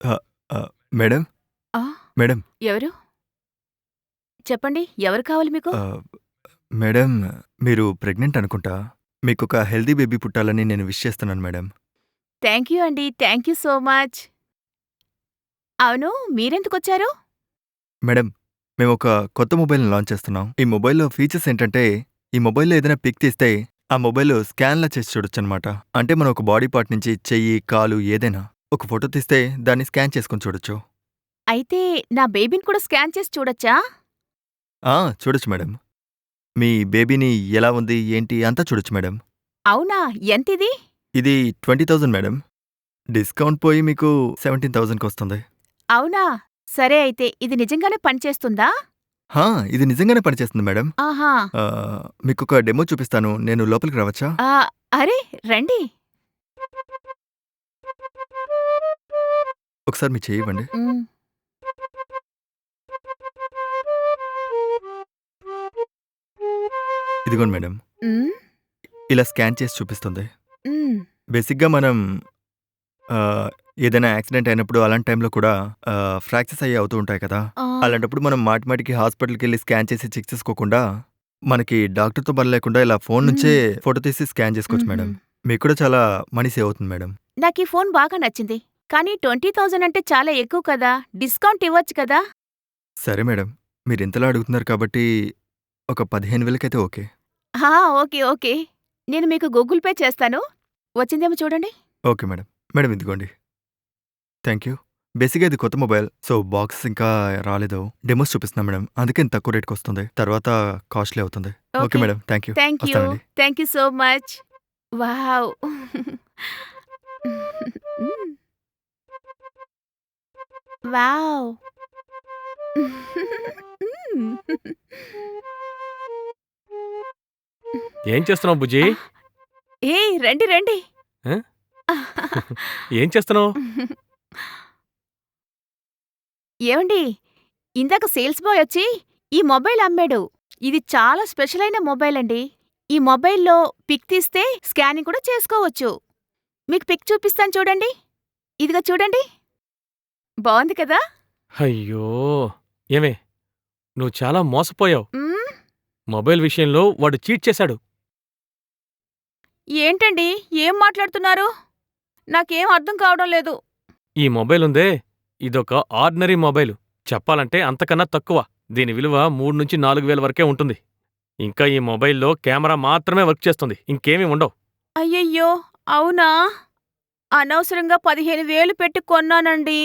ఆహ్, మేడం, ఆ! మేడం, ఎవరు? చెప్పండి. ఎవరు కావాలి మీకు? ఆహ్, మేడం మీరు ప్రెగ్నెంట్ అనుకుంటా. మీకొక హెల్తీ బేబీ పుట్టాలని నేను విష్ చేస్తున్నాను మేడం. థాంక్ యూ అండి. Thank you so much. అవును. మీరెందుకొచ్చారు? మేడం, మేమొక కొత్త మొబైల్‌ని లాంచ్ చేస్తున్నాం. ఈ మొబైల్‌లో ఫీచర్స్ ఏంటంటే, ఈ మొబైల్‌లో ఏదైనా పిక్ తీస్తే, ఆ మొబైల్ స్కాన్‌లా చేసి చూడొచ్చనమాట. అంటే మనం ఒక బాడీ పార్ట్ నుంచి చెయ్యి, కాలు ఏదైనా ఒక ఫోటో తీస్తే దాన్ని స్కాన్ చేసుకొని చూడొచ్చు. అయితే నా బేబీని కూడా స్కాన్ చేసి చూడొచ్చా? ఆ! చూడొచ్చు మేడం. మీ బేబీని ఎలా ఉంది, ఏంటి అంతా చూడొచ్చు మేడం. అవునా? ఎంతిది? ఇది 20,000 మేడం. డిస్కౌంట్ పోయి మీకు 17,000కి అవునా? సరే అయితే ఇది నిజంగానే పనిచేస్తుందా? హా! ఇది నిజంగానే పనిచేస్తుంది మేడం. ఆహా! మీకొక డెమో చూపిస్తాను. నేను లోపలికి రావచ్చా? ఆ! అరే! రండి. ఒకసారి మీ చెయ్యి ఇవ్వండి. హ్మ్. ఇదిగోండి మేడం. హ్మ్. ఇలా స్కాన్ చేసి చూపిస్తుంది. హ్మ్. బేసిక్‌గా మనం ఆహ్, ఏదైనా యాక్సిడెంట్ అయినప్పుడు అలాంటి టైంలో కూడా ఫ్రాక్చర్స్ అయ్యి అవుతూ ఉంటాయి కదా! ఆ! అలాంటప్పుడు మనం మాటి మాటికి హాస్పిటల్‌కెళ్ళి స్కాన్ చేసి చెక్ చేసుకోకుండా, మనకి డాక్టర్‌తో పని లేకుండా ఇలా ఫోను నుంచే హ్మ్. ఫోటో తీసి స్కాన్ చేసుకోవచ్చు హుహు. మేడం. మీకు కూడా చాలా మనీ సేవ్ అవుతుంది మేడం. నాకీ ఫోను బాగా నచ్చింది. కానీ 20,000 అంటే చాలా ఎక్కువ కదా! డిస్కౌంట్ ఇవ్వచ్చు కదా! సరే మేడం. మీరింతలా అడుగుతున్నారు కాబట్టి ఒక 15,000కైతే ఓకే. ఆ! ఓకే. ఓకే. నేను మీకు గూగుల్ పే చేస్తాను. వచ్చిందేమో చూడండి. Okay madam. మేడం ఇదిగోండి. Thank you. బేసిక్‌గా ఇది కొత్త మొబైల్. సో, బాక్స్ ఇంకా రాలేదు. డెమోస్ చూపిస్తున్నా మేడం. అందుకే ఇంత తక్కువ రేట్‌కొస్తుంది. తర్వాత కాస్ట్‌లీ అవుతుంది. Okay okay. Madam. Thank you. Thank you. వస్తానండి. Thank you so much. Wow! Hmm. Wow! Hmm. ఏం చేస్తున్నావు బుజ్జీ? ఆ! ఏయ్! రండి రండి. ఆ? ఏం చేస్తున్నావు? ఏవండీ? ఇందాక సేల్స్ బాయ్ వచ్చి ఈ మొబైల్ అమ్మాడు. ఇది చాలా స్పెషల్ అయిన మొబైల్ అండి. ఈ మొబైల్‌లో పిక్ తీస్తే స్కానింగ్ కూడా చేసుకోవచ్చు. మీకు పిక్ చూపిస్తాను చూడండి. ఇదిగో చూడండి. బావుంది కదా! అయ్యో! ఏమే, నువ్వు చాలా మోసపోయావు. హ్మ్. మొబైల్ విషయంలో వాడు చీట్ చేశాడు. ఏంటండి? ఏం మాట్లాడుతున్నారు? నాకేం అర్థం కావడం లేదు. ఈ మొబైల్ ఉందే, ఇదొక ఆర్డినరీ మొబైలు. చెప్పాలంటే అంతకన్నా తక్కువ. దీని విలువ 3,000-4,000 వరకే ఉంటుంది. ఇంకా ఈ మొబైల్‌లో కెమెరా మాత్రమే వర్క్ చేస్తుంది. ఇంకేమీ ఉండవు. అయ్యయ్యో! అవునా? అనవసరంగా 15,000 పెట్టి కొన్నానండి.